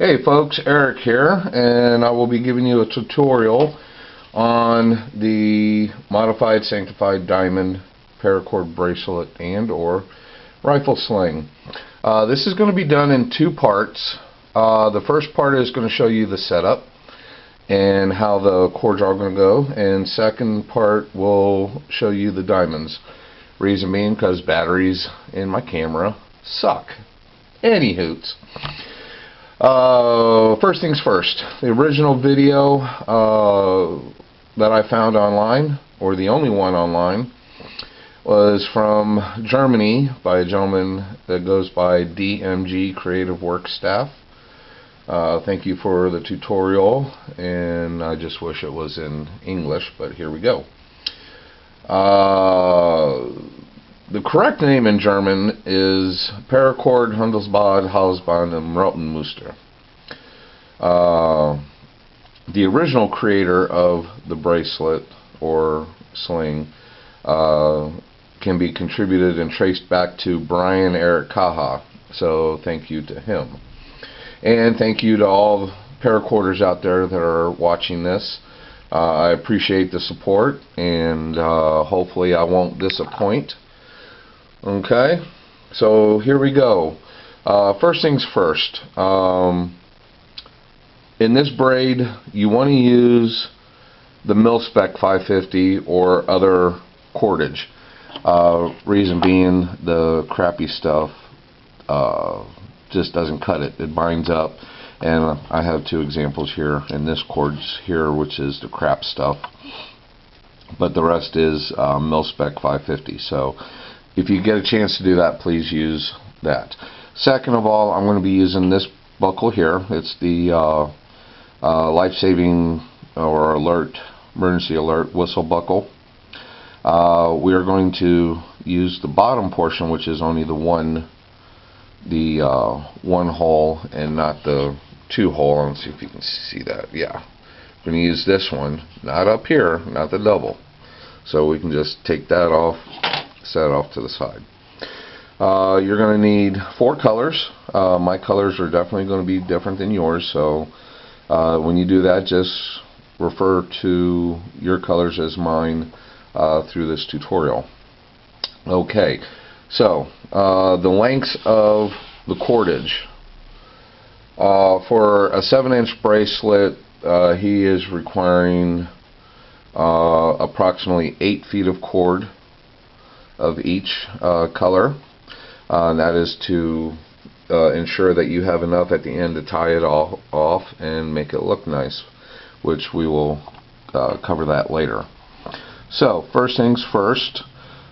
Hey folks, Eric here, and I will be giving you a tutorial on the modified Sanctified diamond paracord bracelet and or rifle sling. This is going to be done in two parts. The first part is going to show you the setup and how the cords are going to go, and second part will show you the diamonds. Reason being because batteries in my camera suck. Any hoots. First things first, the original video that I found online, or the only one online, was from Germany by a gentleman that goes by DMG Creative Work Staff. Thank you for the tutorial, and I just wish it was in English, but here we go. The correct name in German is Paracord Handelsbad Halsband und Rautenmuster. The original creator of the bracelet or sling can be contributed and traced back to Brian Eric Kaha, so thank you to him. And thank you to all the paracorders out there that are watching this. I appreciate the support, and hopefully I won't disappoint. Okay, so here we go. First things first. In this braid, you want to use the mil-spec 550 or other cordage. Reason being, the crappy stuff just doesn't cut it. It binds up, and I have two examples here in this cord here, which is the crap stuff, but the rest is mil-spec 550. So if you get a chance to do that, please use that. Second of all, I'm going to be using this buckle here. It's the life-saving or emergency alert whistle buckle. We are going to use the bottom portion, which is only the one hole and not the two hole. Let's see if you can see that. Yeah, we're going to use this one, not up here, not the double. So we can just take that off, set it off to the side. You're going to need 4 colors. My colors are definitely going to be different than yours, so when you do that, just refer to your colors as mine through this tutorial. Okay, so the lengths of the cordage. For a 7-inch bracelet, he is requiring approximately 8 feet of cord of each color. That is to ensure that you have enough at the end to tie it all off and make it look nice, which we will cover that later. So first things first,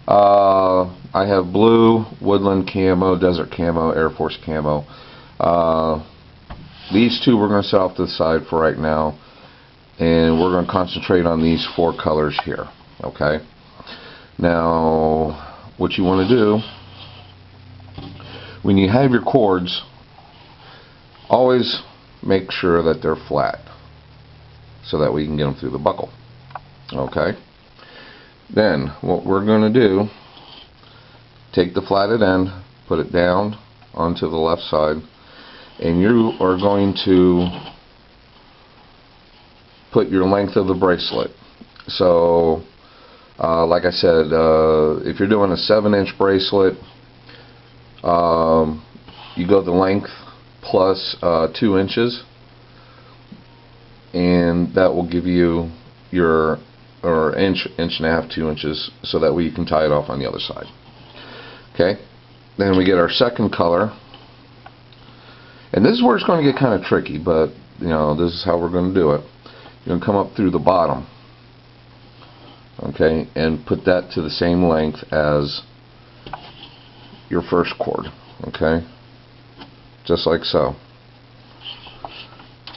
I have blue, woodland camo, desert camo, Air Force camo. These two we're going to set off to the side for right now, and we're going to concentrate on these 4 colors here. Okay, now what you want to do when you have your cords, always make sure that they're flat so that we can get them through the buckle. Okay, then what we're going to do, take the flatted end, put it down onto the left side, and you are going to put your length of the bracelet. So like I said, if you're doing a 7-inch bracelet, you go the length plus 2 inches, and that will give you your inch and a half, 2 inches, so that way you can tie it off on the other side. Okay, then we get our second color, and this is where it's going to get kind of tricky, but you know, this is how we're going to do it. You're going to come up through the bottom, okay, and put that to the same length as your first cord, okay, just like so,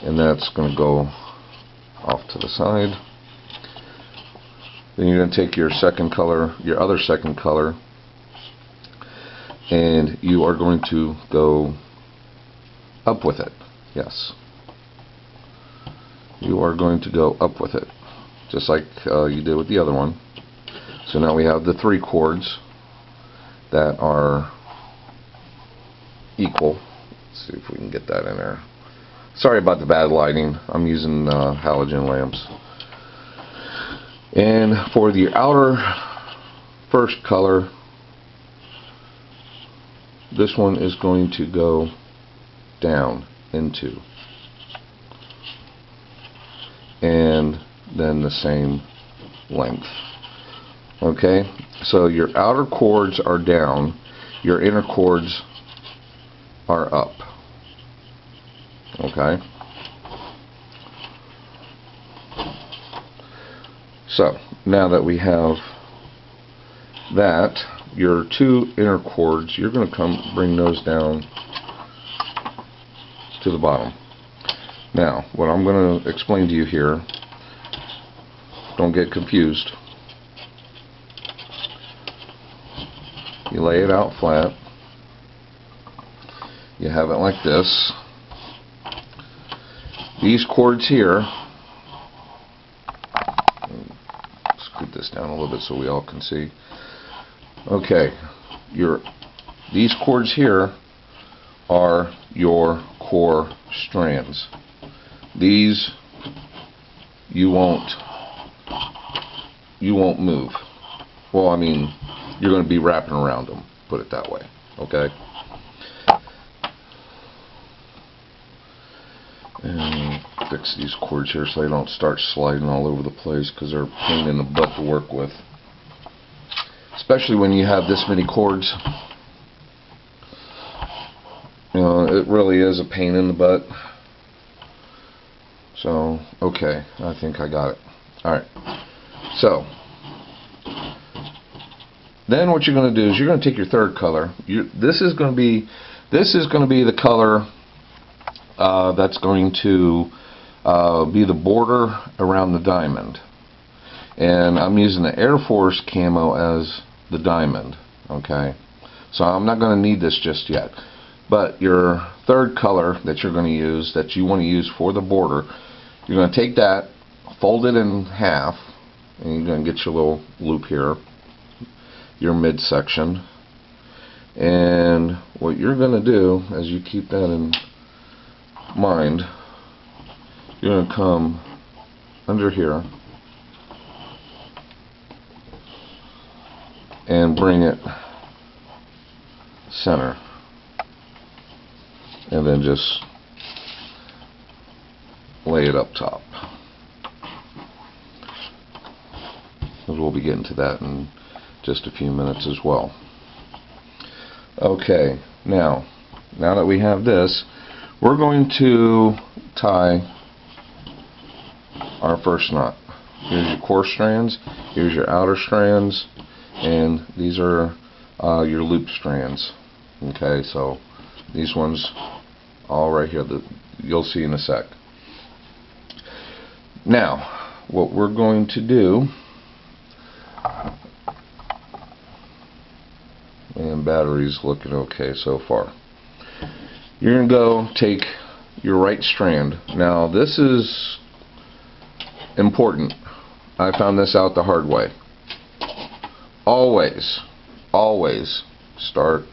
and that's going to go off to the side. Then you're going to take your second color, your other second color, and you are going to go up with it. Yes, you are going to go up with it, just like you did with the other one. So now we have the 3 cords that are equal. Let's see if we can get that in there. Sorry about the bad lighting. I'm using halogen lamps. And for the outer first color, this one is going to go down into, and then the same length. Okay, so your outer cords are down, your inner cords are up. Okay, so now that we have that, your two inner cords, you're going to bring those down to the bottom. Now, what I'm going to explain to you here, don't get confused. You lay it out flat. You have it like this. These cords here, scoot this down a little bit so we all can see. Okay, these cords here are your core strands. These you won't move. Well, I mean, you're going to be wrapping around them, put it that way. Okay, and fix these cords here so they don't start sliding all over the place, because they're a pain in the butt to work with, especially when you have this many cords. You know, it really is a pain in the butt. So, okay, I think I got it. Alright, so then what you're going to do is you're going to take your third color. This is going to be the color that's going to be the border around the diamond. And I'm using the Air Force camo as the diamond. Okay, so I'm not going to need this just yet. But your third color that you're going to use, that you want to use for the border, you're going to take that, fold it in half, and you're going to get your little loop here, your midsection. And what you're going to do, as you keep that in mind, you're going to come under here and bring it center, and then just lay it up top. We'll be getting to that in just a few minutes as well. Okay, now that we have this, we're going to tie our first knot. Here's your core strands, here's your outer strands, and these are your loop strands. Okay, so these ones all right here that you'll see in a sec. Now, what we're going to do, and battery's looking okay so far. You're going to go take your right strand. Now, this is important. I found this out the hard way. Always start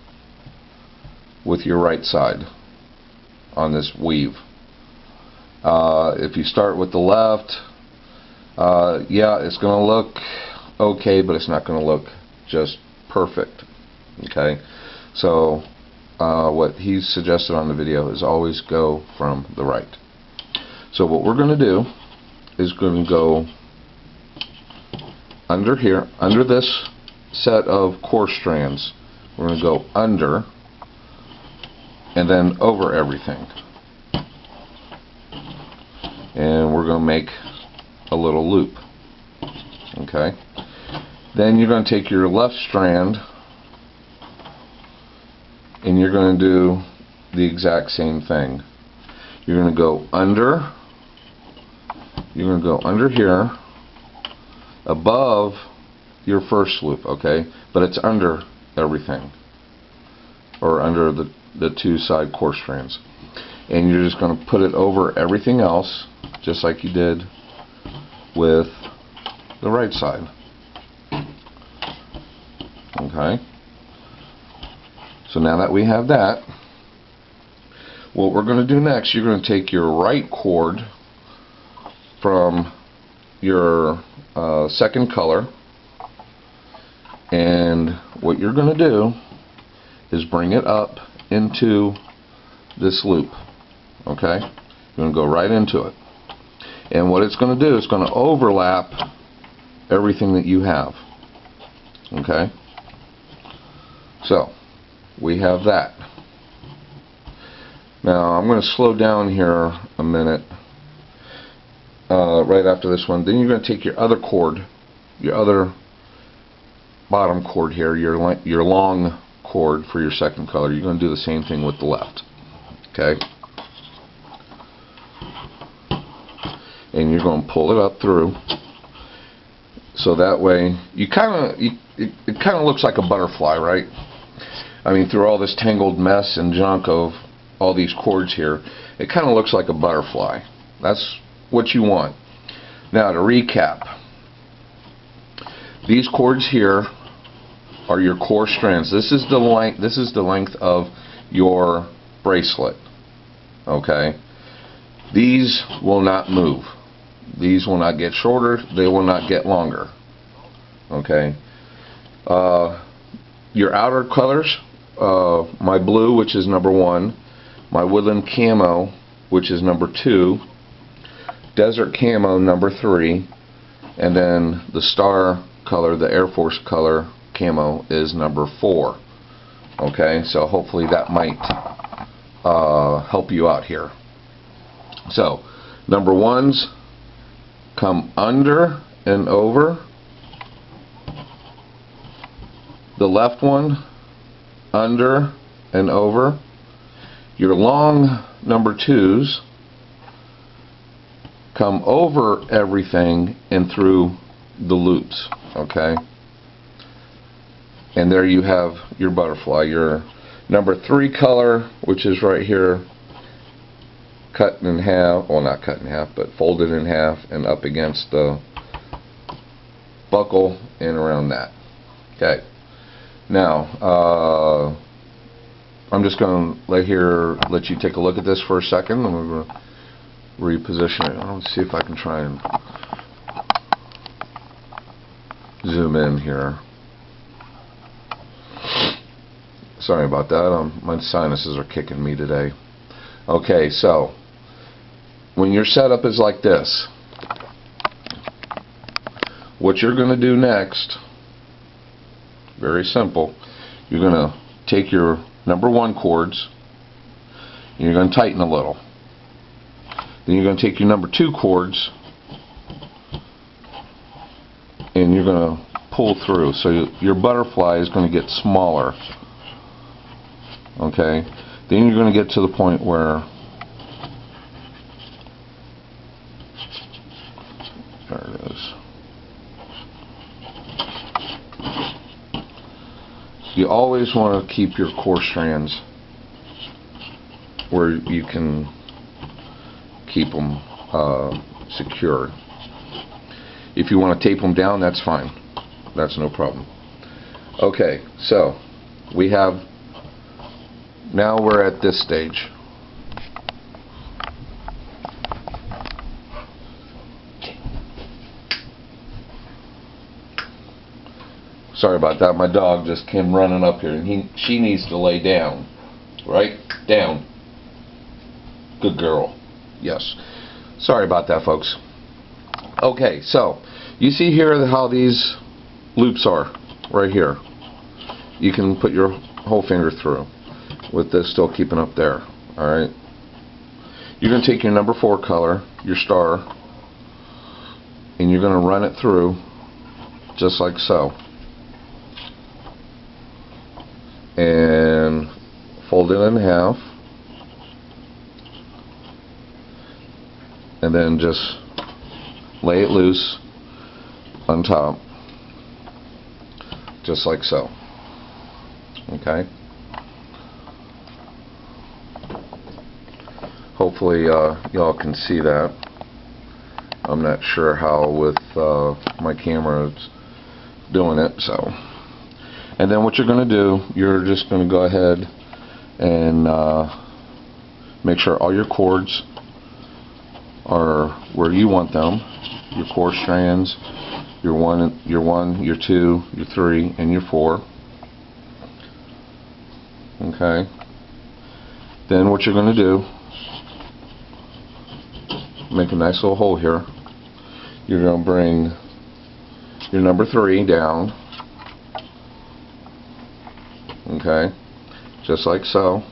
with your right side on this weave. If you start with the left, yeah, it's going to look okay, but it's not going to look just perfect. Okay, so what he suggested on the video is always go from the right. So what we're going to do is going to go under here, under this set of core strands. We're going to go under and then over everything, and we're going to make a little loop. Okay, then you're going to take your left strand and you're going to do the exact same thing. You're going to go under, you're going to go under here above your first loop, okay, but it's under everything, or under the two side core strands, and you're just going to put it over everything else just like you did with the right side. Okay, so now that we have that, What we're going to do next, you're going to take your right cord from your second color, and what you're going to do is bring it up into this loop. Okay? You're going to go right into it. And what it's going to do is going to overlap everything that you have. Okay? So, we have that. Now, I'm going to slow down here a minute right after this one. Then you're going to take your other cord, your other bottom cord here, your long cord for your second color. You're going to do the same thing with the left. Okay? And you're going to pull it up through, so that way you it kind of looks like a butterfly, right? I mean, through all this tangled mess and junk of all these cords here, it kind of looks like a butterfly. That's what you want. Now, to recap, these cords here are your core strands. This is the length of your bracelet. Okay? These will not move. These will not get shorter. They will not get longer. Okay? Your outer colors, my blue, which is number 1, my woodland camo, which is number 2, desert camo, number 3, and then the star color, the Air Force color camo, is number 4. Okay, so hopefully that might help you out here. So, number 1s come under and over. The left one, under and over. Your long number 2s come over everything and through the loops. Okay? And there you have your butterfly. Your number 3 color, which is right here, cut in half, well, not cut in half, but folded in half and up against the buckle and around that. Okay. Now, I'm just going to let you take a look at this for a second. I'm going to reposition it. Let's see if I can try and zoom in here. Sorry about that. My sinuses are kicking me today. Okay, so when your setup is like this, what you're going to do next, very simple, you're going to take your number 1 cords and you're going to tighten a little. Then you're going to take your number 2 cords and you're going to pull through. So your butterfly is going to get smaller. Okay? Then you're going to get to the point where there it is. You always want to keep your core strands where you can keep them secure. If you want to tape them down, that's fine. That's no problem. Okay, so we have, now we're at this stage. Sorry about that, my dog just came running up here and she needs to lay down. Right? Down. Good girl. Yes. Sorry about that, folks. Okay, so you see here how these loops are right here. You can put your whole finger through with this still keeping up there. Alright? You're going to take your number 4 color, your star, and you're going to run it through just like so. And fold it in half. And then just lay it loose on top. Just like so. Okay? Hopefully y'all can see that. I'm not sure how with my camera it's doing it, so. And then what you're going to do, you're just going to go ahead and make sure all your cords are where you want them. Your core strands, your 1, your 2, your 3, and your 4. Okay. Then what you're going to do, make a nice little hole here. You're going to bring your number 3 down. Okay. Just like so.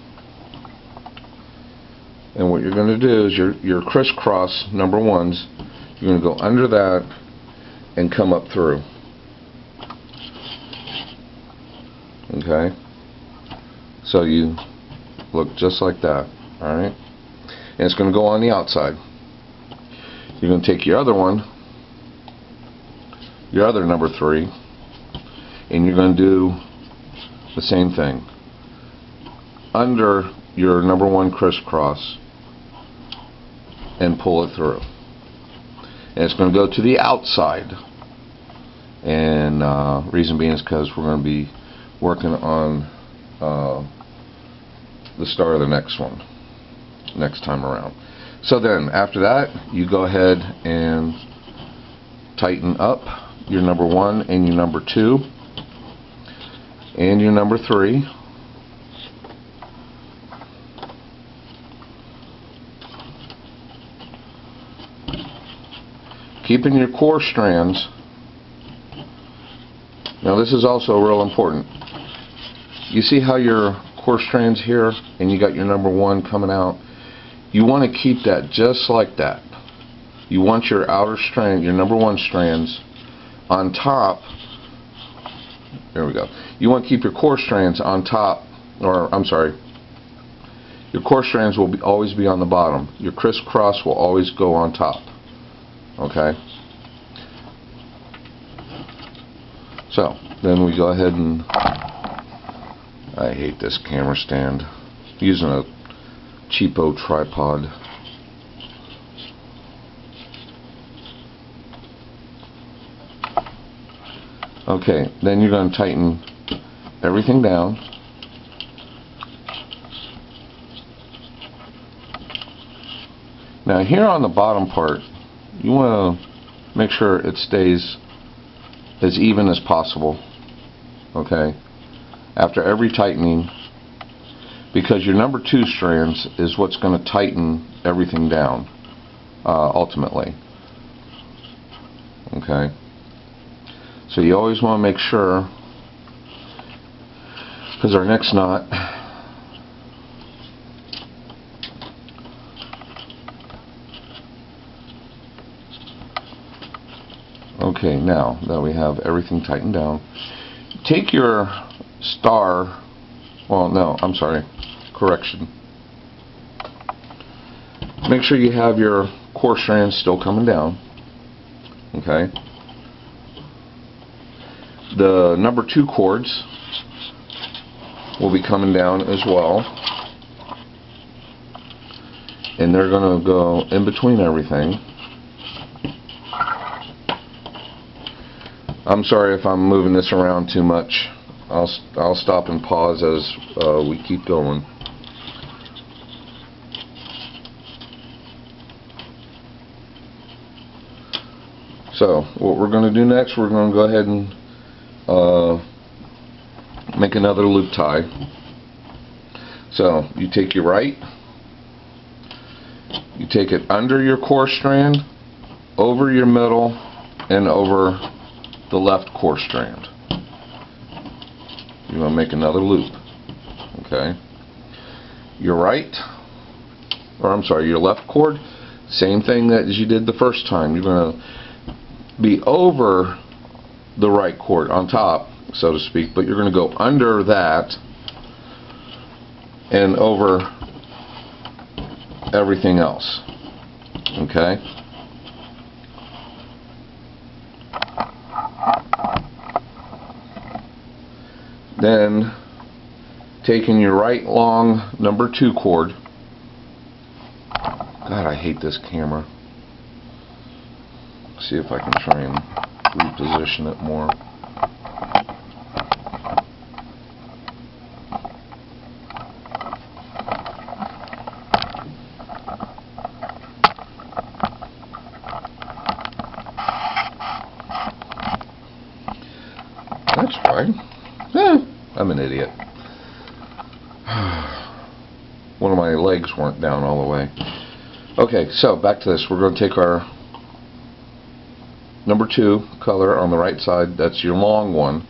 And what you're going to do is your crisscross number 1s, you're going to go under that and come up through. Okay. So you look just like that. Alright. And it's going to go on the outside. You're going to take your other one, your other number 3, and you're going to do the same thing. Under your number 1 crisscross and pull it through. And it's going to go to the outside. And reason being is because we're going to be working on the start of the next one next time around. So then after that, you go ahead and tighten up your number 1 and your number 2 and your number 3. Keeping your core strands. Now this is also real important. You see how your core strands here and you got your number 1 coming out? You want to keep that just like that. You want your outer strand, your number 1 strands on top. There we go. You want to keep your core strands on top, or I'm sorry, your core strands will always be on the bottom. Your crisscross will always go on top. Okay. So then we go ahead and, I hate this camera stand, using a cheapo tripod. Okay, then you're going to tighten everything down. Now here on the bottom part, you want to make sure it stays as even as possible. Okay, after every tightening, because your number 2 strands is what's going to tighten everything down ultimately. Okay, so you always want to make sure, because our next knot, okay, now that we have everything tightened down, take your star, well no, I'm sorry, correction. Make sure you have your core strands still coming down. Okay. The number 2 cords will be coming down as well. And they're going to go in between everything. I'm sorry if I'm moving this around too much. I'll stop and pause as we keep going. So what we're going to do next, we're going to go ahead and make another loop tie. So you take your right, you take it under your core strand, over your middle, and over the left core strand. You're going to make another loop. Okay. Your right, or I'm sorry, your left cord, same thing as you did the first time. You're going to be over the right cord on top, so to speak, but you're going to go under that and over everything else. Okay. Then taking your right long number 2 cord. God, I hate this camera. See if I can try and reposition it more. fine. I'm an idiot. One of my legs weren't down all the way. Okay, so back to this. We're going to take our number 2 color on the right side. That's your long one,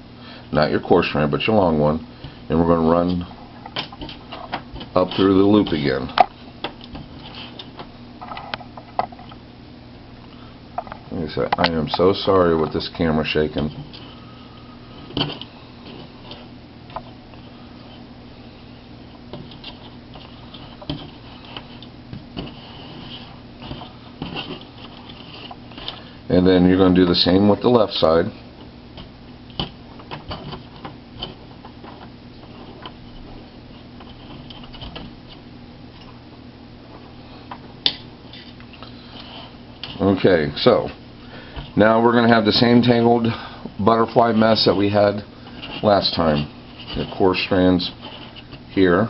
not your coarse strand, but your long one, and we're going to run up through the loop again. Like I said, I am so sorry with this camera shaking. And then you're going to do the same with the left side. Okay, so now we're going to have the same tangled butterfly mess that we had last time. The coarse strands here.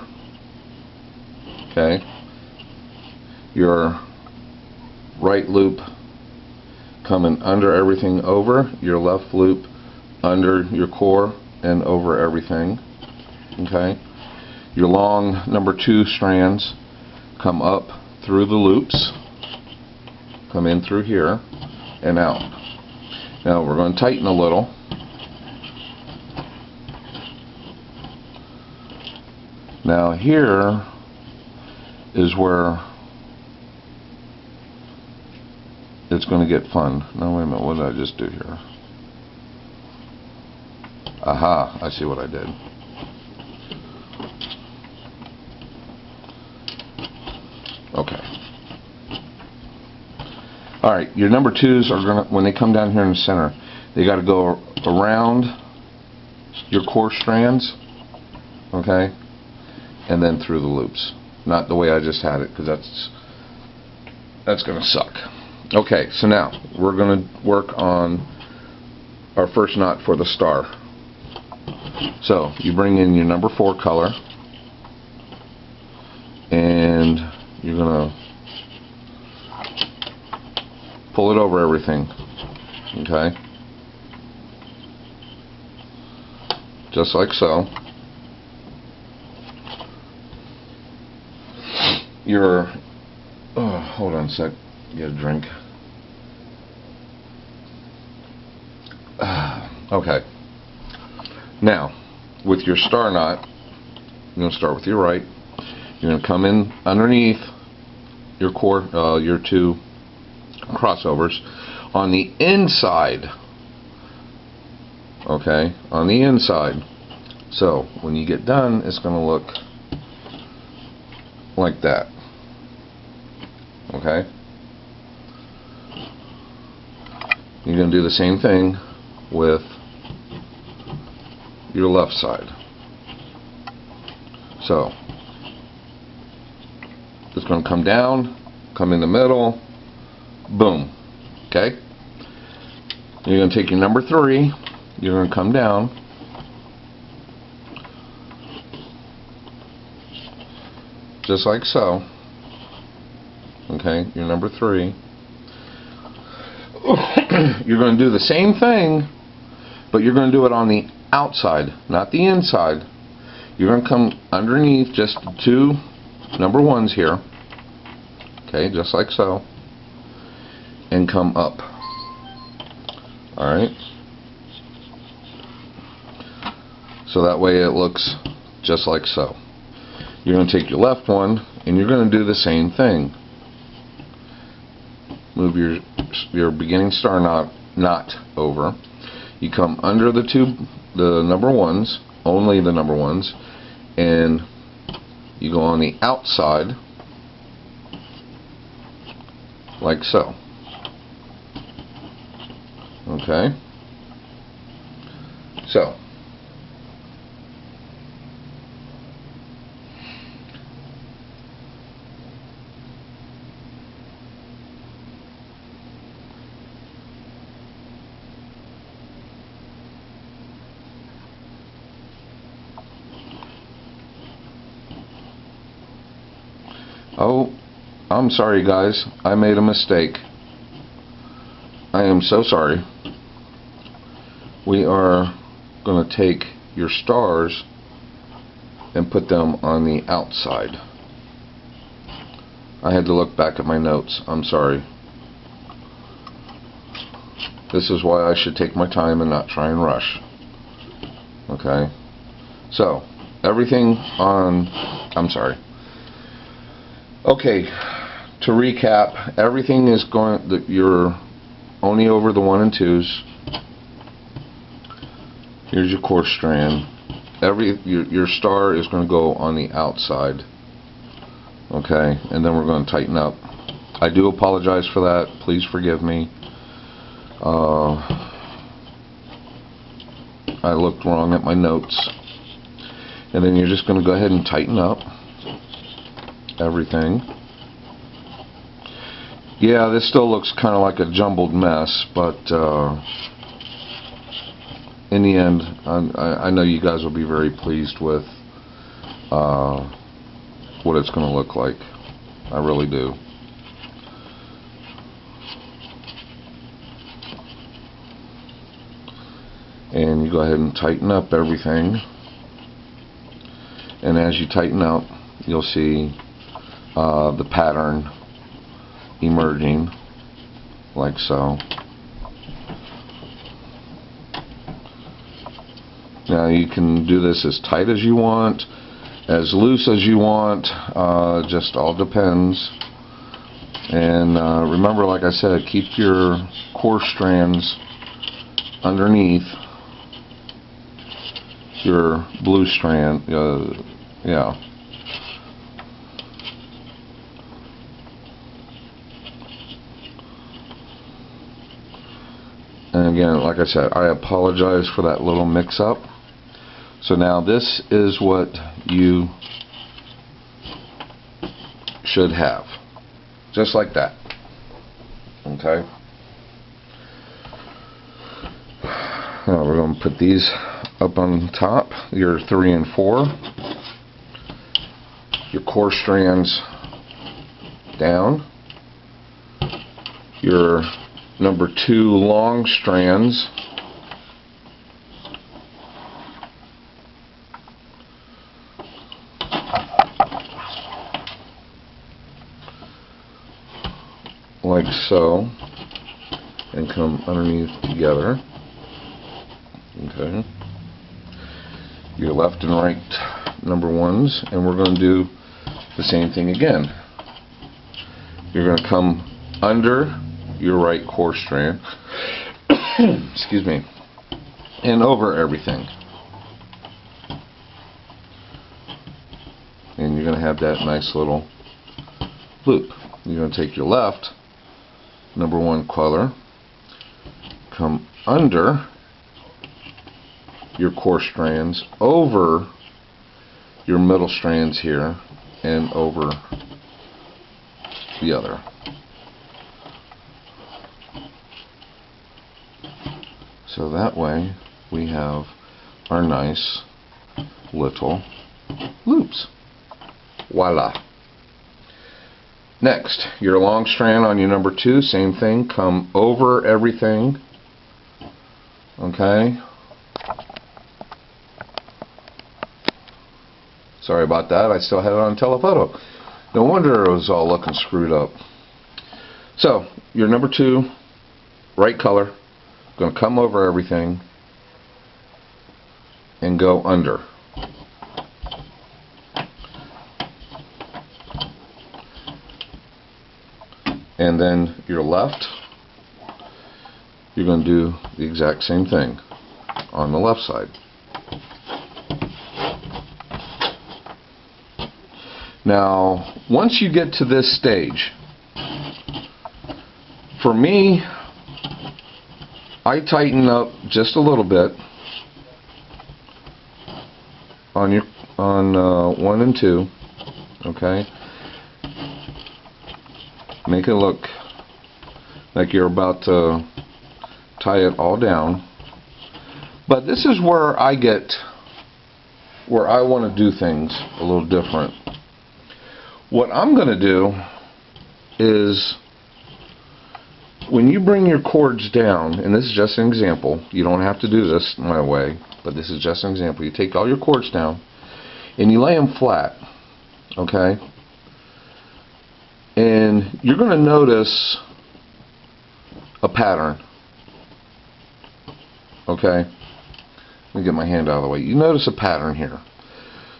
Okay. Your right loop coming under everything over, your left loop under your core and over everything. Okay. Your long number 2 strands come up through the loops, come in through here and out. Now we're going to tighten a little. Now here is where it's going to get fun. Now wait a minute, what did I just do here? Aha, I see what I did. Okay. Alright, your number 2s are going to, when they come down here in the center, they got to go around your coarse strands, okay, and then through the loops. Not the way I just had it, because that's going to suck. Okay, so now we're going to work on our first knot for the star. So you bring in your number 4 color, and you're going to pull it over everything, okay, just like so. Your hold on a sec, get a drink. Okay, now with your star knot, you're going to start with your right. You're going to come in underneath your core, your 2 crossovers on the inside, okay, on the inside. So when you get done, it's going to look like that, okay. You're going to do the same thing with your left side. So it's going to come down, come in the middle, boom. Okay? You're going to take your number 3, you're going to come down, just like so. Okay, your number 3. You're going to do the same thing, but you're going to do it on the outside, not the inside. You're going to come underneath just 2 number 1s here. Okay, just like so. And come up. Alright? So that way it looks just like so. You're going to take your left one and you're going to do the same thing. Move your beginning star knot over. You come under the number 1s, only the number 1s, and you go on the outside like so. Okay? So oh, I'm sorry guys, I made a mistake. I am so sorry. We are going to take your stars and put them on the outside. I had to look back at my notes. I'm sorry. This is why I should take my time and not try and rush. Okay? So, everything on... I'm sorry. Okay, to recap, everything is going... You're only over the 1 and 2s. Here's your core strand. Your star is going to go on the outside. Okay, and then we're going to tighten up. I do apologize for that. Please forgive me. I looked wrong at my notes. And then you're just going to go ahead and tighten up everything. Yeah, this still looks kind of like a jumbled mess, but in the end, I know you guys will be very pleased with what it's going to look like. I really do. And you go ahead and tighten up everything. And as you tighten up, you'll see the pattern emerging, like so. Now you can do this as tight as you want, as loose as you want, just all depends. And remember, like I said, keep your core strands underneath your blue strand. Yeah. And again, like I said, I apologize for that little mix-up. So now this is what you should have. Just like that. Okay? Now we're going to put these up on top. Your 3 and 4. Your core strands down. Your number 2 long strands like so, and come underneath together. Okay. Your left and right number 1s, and we're going to do the same thing again. You're going to come under your right core strand, excuse me, and over everything. And you're going to have that nice little loop. You're going to take your left number 1 color, come under your core strands, over your middle strands here, and over the other. So that way we have our nice little loops. Voila. Next, your long strand on your number 2, same thing, come over everything. Okay. Sorry about that, I still had it on telephoto. No wonder it was all looking screwed up. So, your number 2, right color, going to come over everything and go under. And then your left, you're going to do the exact same thing on the left side. Now, once you get to this stage, for me, I tighten up just a little bit on 1 and 2, okay? Make it look like you're about to tie it all down. But this is where I want to do things a little different. What I'm going to do is when you bring your cords down, and this is just an example, you don't have to do this my way, but this is just an example. You take all your cords down and you lay them flat, okay? And you're going to notice a pattern, okay? Let me get my hand out of the way. You notice a pattern here.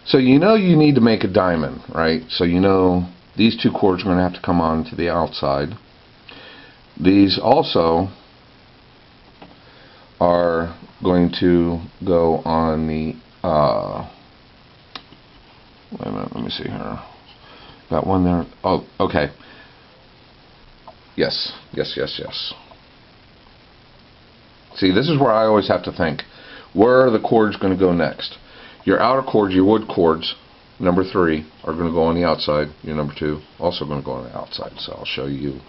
So you know you need to make a diamond, right? So you know these two cords are going to have to come on to the outside. These also are going to go on the, wait a minute, let me see here. Got one there. Oh, okay. Yes. See, this is where I always have to think. Where are the cords going to go next? Your outer cords, your wood cords, number 3, are going to go on the outside. Your number 2 also going to go on the outside. So I'll show you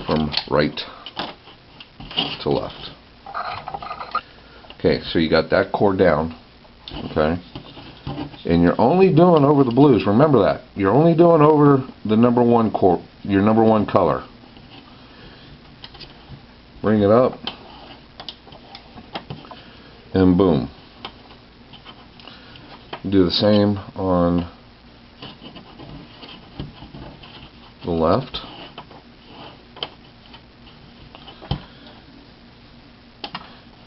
from right to left. Okay, so you got that cord down, okay? And you're only doing over the blues. Remember that. You're only doing over the number 1 cord, your number 1 color. Bring it up, and boom. Do the same on the left.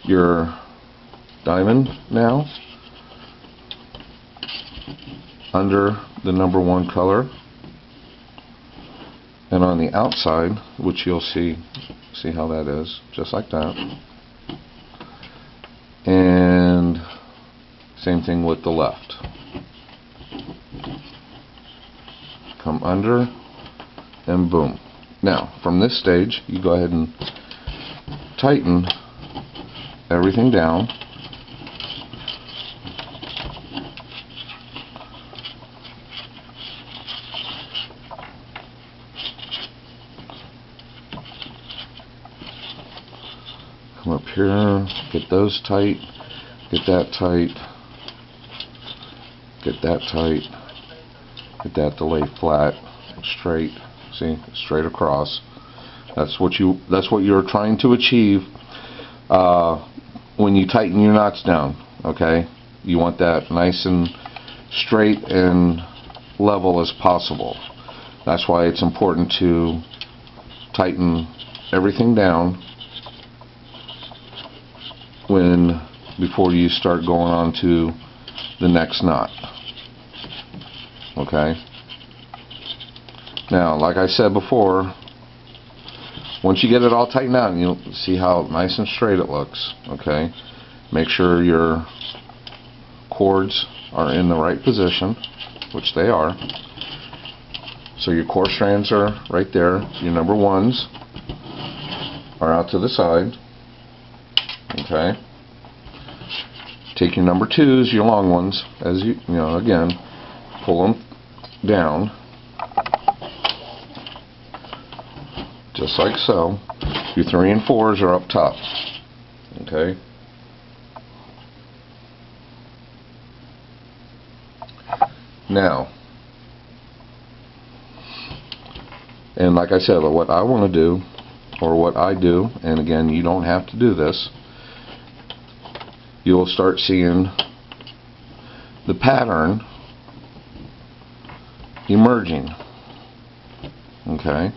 Your diamond now under the number 1 color, and on the outside, which you'll see how that is, just like that. And same thing with the left. Come under and boom. Now from this stage you go ahead and tighten everything down. Come up here, get those tight, get that tight, get that tight, get that to lay flat, straight, see, straight across. That's what you're trying to achieve when you tighten your knots down, okay? You want that nice and straight and level as possible. That's why it's important to tighten everything down before you start going on to the next knot. Okay? Now, like I said before, once you get it all tightened out, you'll see how nice and straight it looks. Okay? Make sure your cords are in the right position, which they are. So your core strands are right there. Your number 1s are out to the side. Okay? Take your number 2s, your long ones, as you know, again, pull them down, just like so. Your 3 and 4s are up top. Okay? Now, and like I said, what I want to do, or what I do, and again, you don't have to do this, you'll start seeing the pattern emerging. Okay?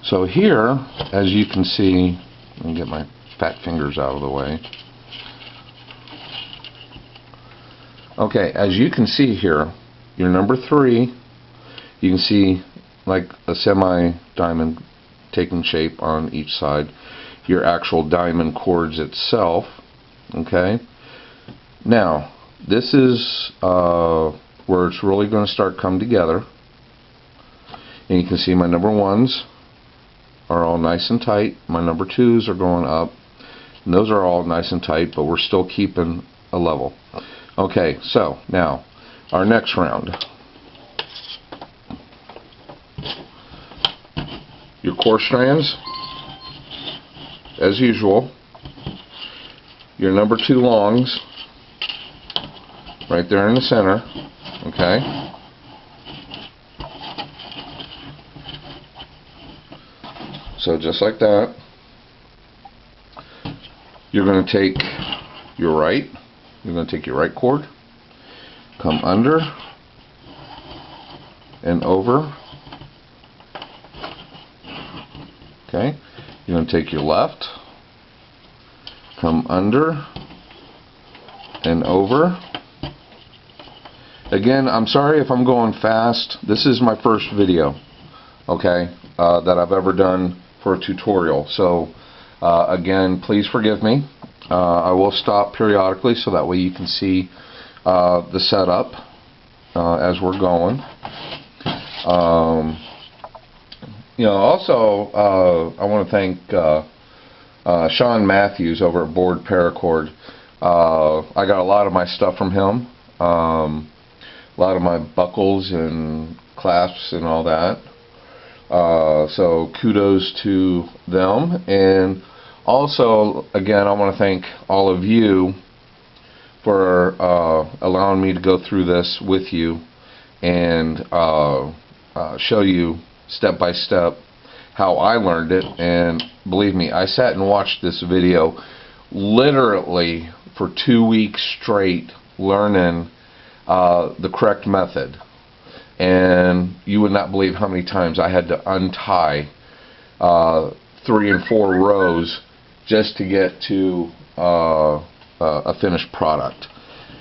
So here, as you can see, let me get my fat fingers out of the way. Okay, as you can see here, your number 3, you can see like a semi-diamond taking shape on each side. Your actual diamond cords itself. Okay? Now, this is where it's really going to start come together. And you can see my number 1s are all nice and tight. My number 2s are going up. And those are all nice and tight, but we're still keeping a level. Okay, so now, our next round. Your core strands, as usual. Your number 2 longs, right there in the center. Okay? So just like that, you're going to take your right cord, come under and over. Okay, you're going to take your left, come under and over. Again, I'm sorry if I'm going fast. This is my first video, okay, that I've ever done for a tutorial. So again, please forgive me. I will stop periodically so that way you can see the setup as we're going. Also, I want to thank Sean Matthews over at Board Paracord. I got a lot of my stuff from him. A lot of my buckles and clasps and all that. So kudos to them. And also, again, I want to thank all of you for allowing me to go through this with you and show you step by step how I learned it. And believe me, I sat and watched this video literally for 2 weeks straight, learning the correct method. And you would not believe how many times I had to untie 3 and 4 rows just to get to a finished product.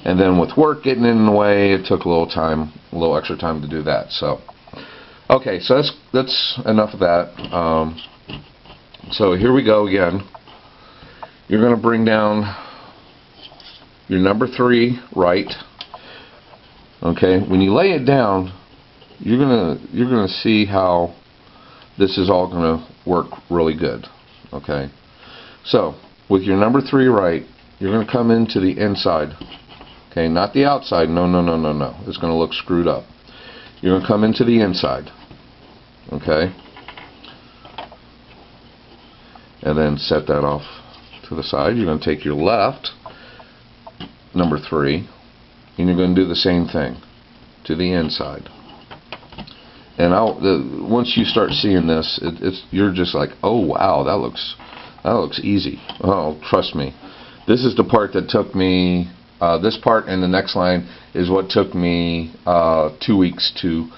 And then with work getting in the way, it took a little extra time to do that. So okay, so that's enough of that. So here we go again. You're going to bring down your number 3 right. Okay, when you lay it down, you're gonna see how this is all gonna work really good. Okay, so with your number 3 right, you're gonna come into the inside. Okay, not the outside. No. It's gonna look screwed up. You're gonna come into the inside. Okay, and then set that off to the side. You're gonna take your left number 3. And you're going to do the same thing to the inside. And once you start seeing this, you're just like, oh wow, that looks easy. Oh, trust me, this is the part that took me. This part and the next line is what took me 2 weeks to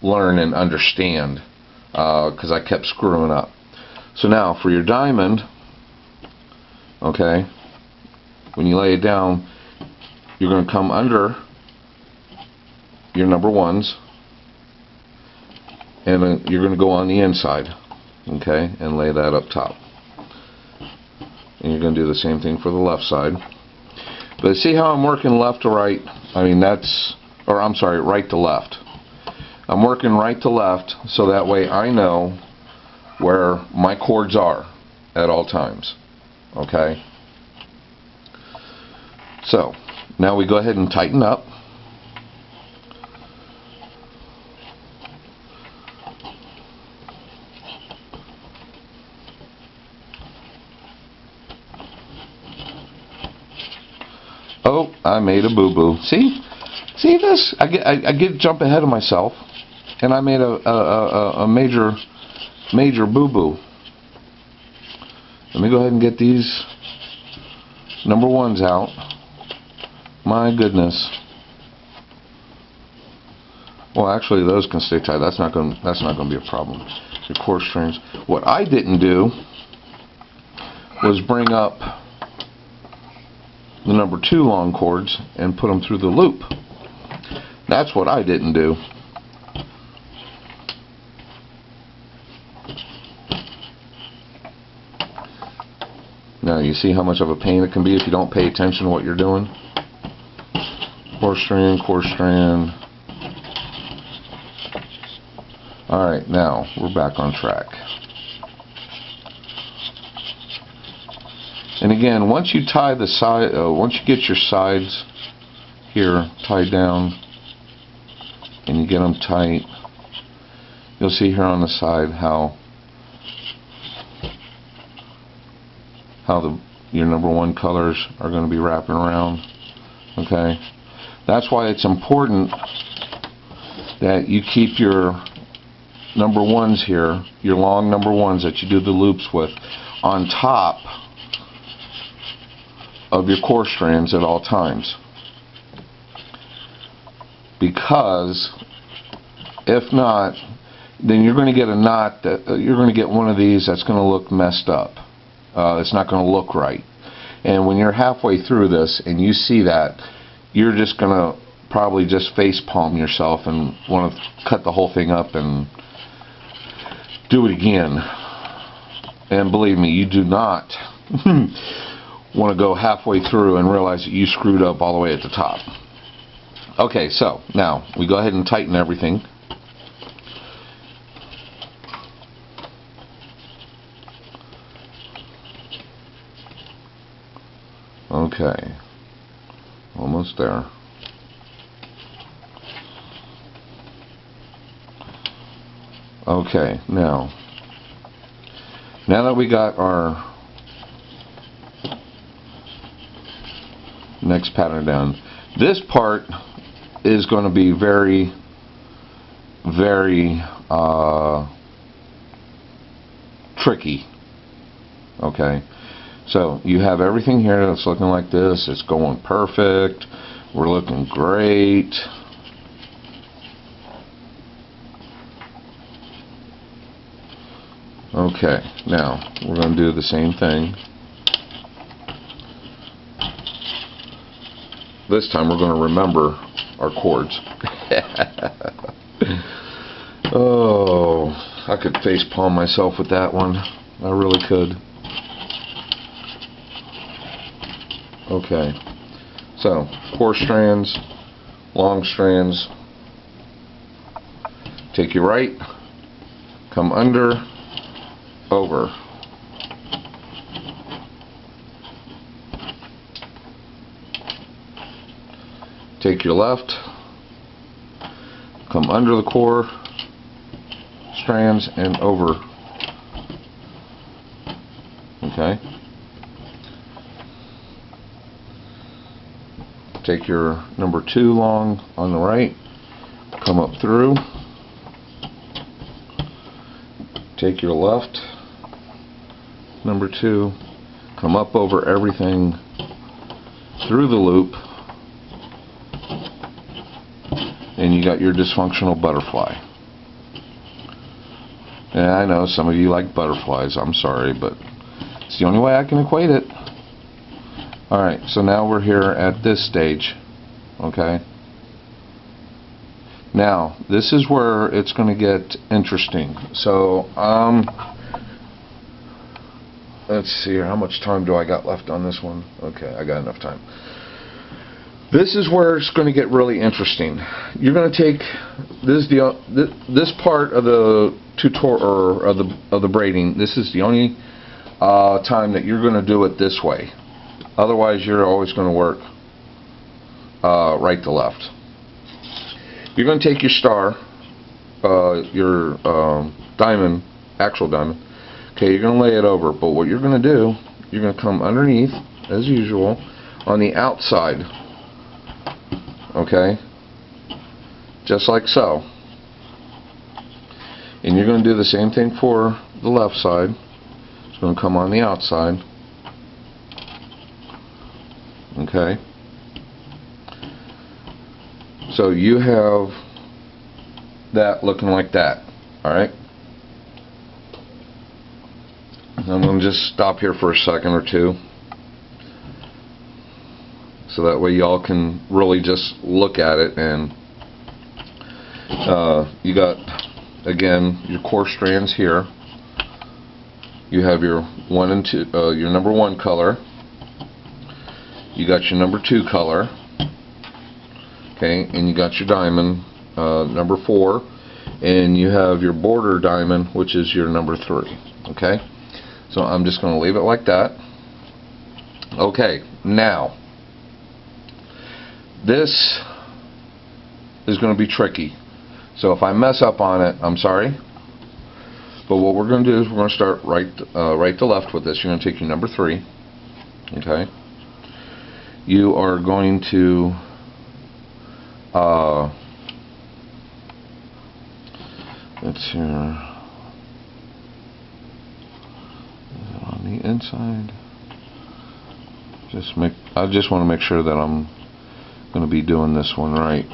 learn and understand, because I kept screwing up. So now for your diamond, okay, when you lay it down, you're going to come under your number 1s, and then you're going to go on the inside, okay, and lay that up top. And you're going to do the same thing for the left side. But see how I'm working left to right? I mean, right to left. I'm working right to left so that way I know where my cords are at all times, okay? So now we go ahead and tighten up. Oh, I made a boo-boo. See this? I get jump ahead of myself, and I made a major boo-boo. Let me go ahead and get these number 1s out. My goodness. Well, actually, those can stay tight. That's not going to be a problem. Your core strings. What I didn't do was bring up the number 2 long cords and put them through the loop. That's what I didn't do. Now you see how much of a pain it can be if you don't pay attention to what you're doing. Core strand. Alright, now we're back on track. And again, once you tie the side, once you get your sides here tied down and you get them tight, you'll see here on the side how your number 1 colors are going to be wrapping around. Okay, that's why it's important that you keep your number ones here, your long number ones that you do the loops with, on top of your core strands at all times. Because if not, then you're going to get a knot that you're going to get one of these that's going to look messed up. It's not going to look right. And when you're halfway through this and you see that, you're just going to probably just face palm yourself and want to cut the whole thing up and do it again. And believe me, you do not want to go halfway through and realize that you screwed up all the way at the top. Okay, so now we go ahead and tighten everything. Okay, almost there. Okay, now that we got our next pattern down, this part is going to be very, very tricky. Okay, so you have everything here that's looking like this. It's going perfect. We're looking great. Okay, now we're going to do the same thing. This time we're going to remember our chords. Oh, I could face palm myself with that one. I really could. Okay, so core strands, long strands. Take your right, come under, over. Take your left, come under the core strands and over. Okay. Take your number 2 long on the right, come up through. Take your left, number 2, come up over everything through the loop, and you got your dysfunctional butterfly. And I know some of you like butterflies, I'm sorry, but it's the only way I can equate it. Alright, so now we're here at this stage. Okay? Now, this is where it's going to get interesting. So, let's see here. How much time do I got left on this one? Okay, I got enough time. This is where it's going to get really interesting. You're going to take this part of the tutorial or of the braiding. This is the only time that you're going to do it this way. Otherwise, you're always going to work right to left. You're going to take your star, your diamond, actual diamond. Okay, you're going to lay it over. But what you're going to do, you're going to come underneath, as usual, on the outside. Okay, just like so. And you're going to do the same thing for the left side. It's going to come on the outside. Okay, so you have that looking like that. Alright, I'm going to just stop here for a second or two so that way y'all can really just look at it. And you got, again, your core strands here. You have your 1 and 2, your number 1 color. You got your number 2 color, okay, and you got your diamond, number 4, and you have your border diamond, which is your number 3, okay. So I'm just going to leave it like that. Okay, now this is going to be tricky. So if I mess up on it, I'm sorry. But what we're going to do is we're going to start right to left with this. You're going to take your number 3, okay. You are going to It's here. On the inside. I just want to make sure that I'm going to be doing this one right.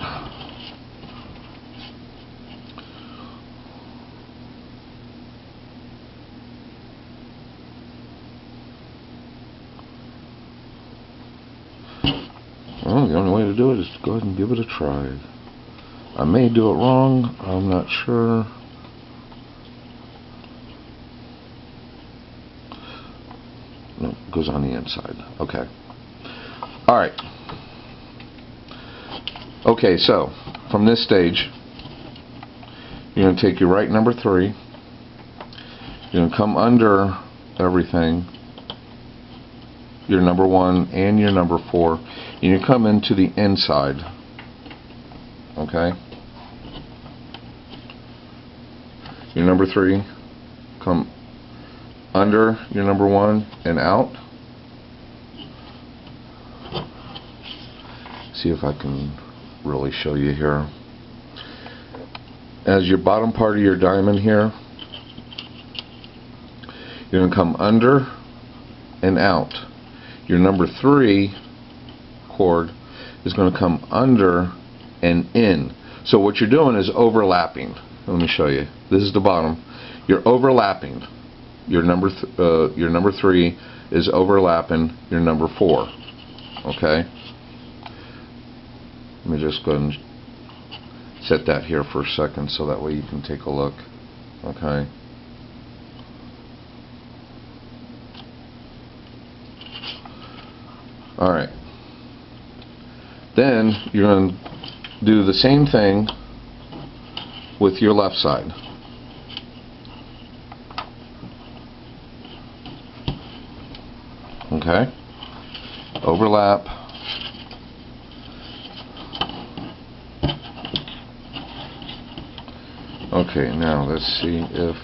Well, the only way to do it is to go ahead and give it a try. I may do it wrong, I'm not sure. No, it goes on the inside. Okay. Alright. Okay, so from this stage, you're going to take your right number 3. You're going to come under everything, your number 1 and your number 4, and you come into the inside. Okay? Your number 3, come under your number 1 and out. See if I can really show you here. As your bottom part of your diamond here, you're going to come under and out. Your number 3 cord is going to come under and in. So what you're doing is overlapping. Let me show you. This is the bottom. You're overlapping. Your number 3 is overlapping your number 4. Okay. Let me just go ahead and set that here for a second so that way you can take a look. Okay. Alright. Then you're going to do the same thing with your left side. Okay. Overlap. Okay, now let's see if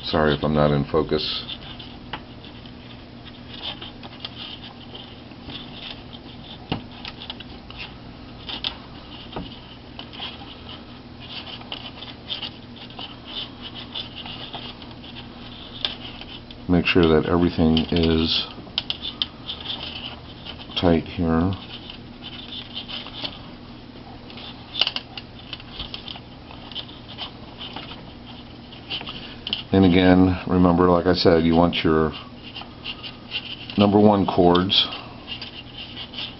sorry if I'm not in focus. Make sure that everything is tight here. And again, remember, like I said, you want your number 1 cords,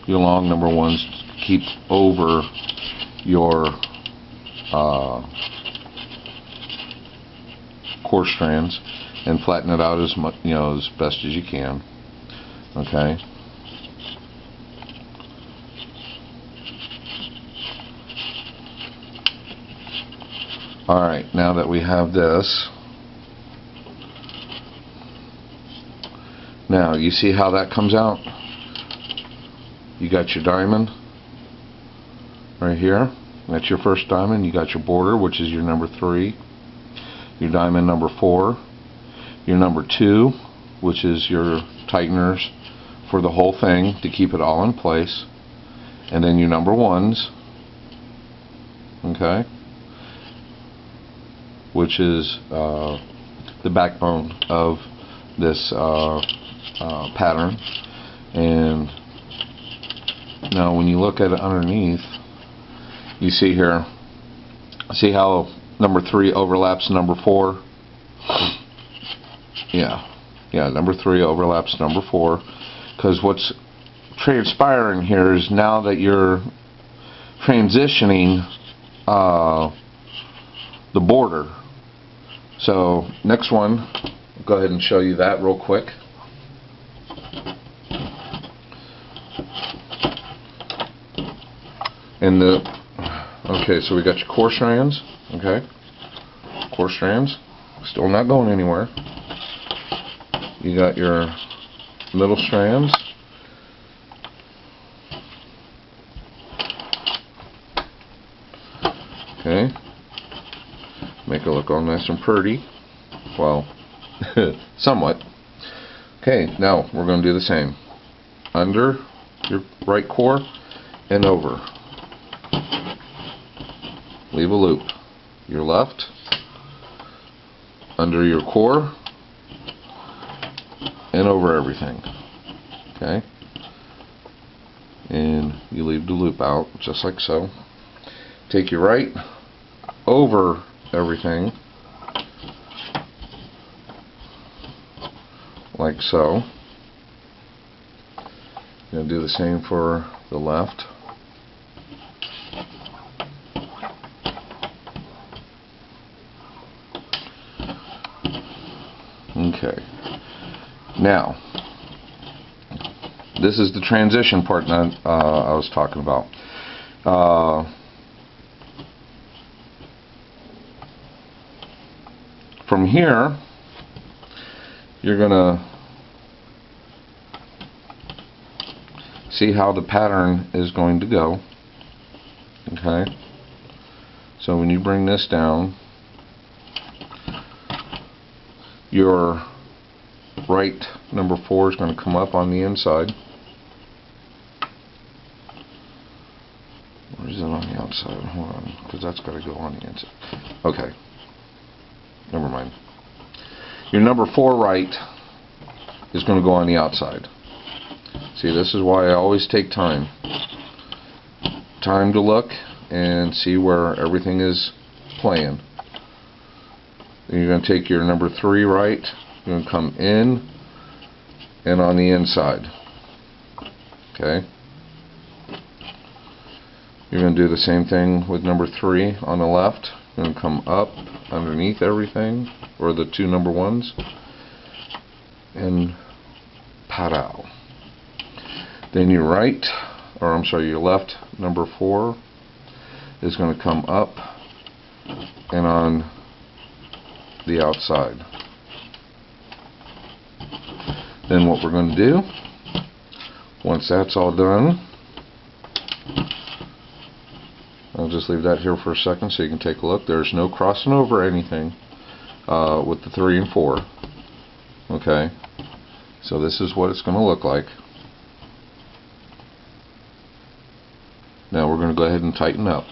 your long number 1s, to keep over your core strands, and flatten it out as much, as best as you can. Okay. All right. Now that we have this, now you see how that comes out. You got your diamond right here. That's your first diamond. You got your border, which is your number 3. Your diamond number 4. Your number 2, which is your tighteners for the whole thing to keep it all in place, and then your number 1s, okay, which is the backbone of this pattern. And now when you look at it underneath, you see here, see how number 3 overlaps number 4? Yeah, number 3 overlaps number 4, because what's transpiring here is now that you're transitioning the border. So next one, I'll go ahead and show you that real quick. And okay, so we got your core strands. Okay, core strands, still not going anywhere. You got your middle strands. Make it look all nice and pretty. Well, somewhat. Okay, now we're going to do the same. Under your right core and over. Leave a loop. Your left, under your core, and over everything. Okay? And you leave the loop out, just like so. Take your right, over everything, like so. You're going to do the same for the left. Okay. Now, this is the transition part that I was talking about. From here, you're gonna see how the pattern is going to go. Okay. So when you bring this down, your right number 4 is going to come up on the inside. Or is it on the outside? Hold on, because that's got to go on the inside. Okay. Never mind. Your number 4 right is going to go on the outside. See, this is why I always take time. Time to look and see where everything is playing. Then you're going to take your number 3 right, you're going to come in and on the inside. Okay? You're going to do the same thing with number 3 on the left. You're going to come up underneath everything, or the 2 number 1s, and pow. Then your right, or I'm sorry, your left number 4 is going to come up and on the outside. Then what we're going to do, once that's all done, I'll just leave that here for a second so you can take a look. There's no crossing over anything with the 3 and 4. Okay, so this is what it's going to look like. Now we're going to go ahead and tighten up.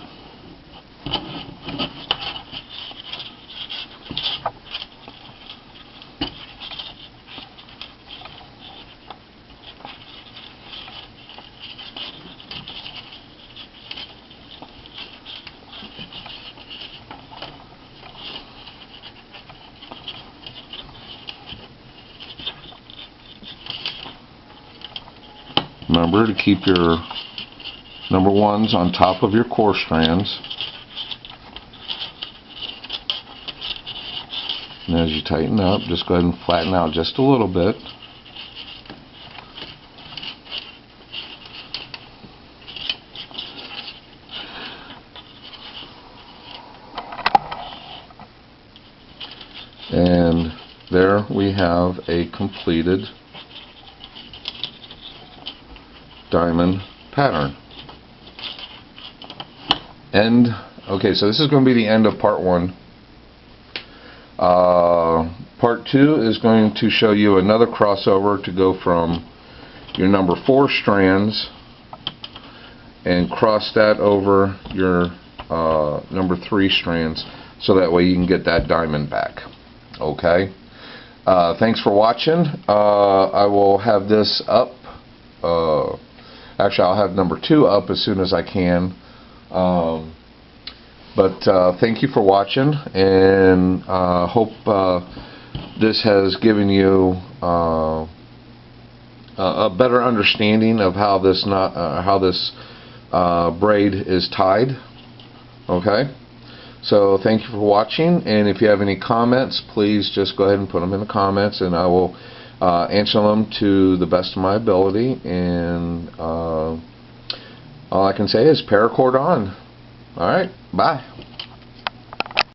Remember to keep your number 1s on top of your core strands. And as you tighten up, just go ahead and flatten out just a little bit. And there we have a completed diamond pattern. Okay, so this is going to be the end of part 1. Part 2 is going to show you another crossover to go from your number 4 strands and cross that over your number 3 strands, so that way you can get that diamond back. Okay, thanks for watching. I will have this up, actually I'll have number 2 up as soon as I can. But thank you for watching, and hope this has given you a better understanding of how this braid is tied. Okay, so thank you for watching, and if you have any comments, please just go ahead and put them in the comments, and I will answer them to the best of my ability. And all I can say is paracord on. Alright, bye.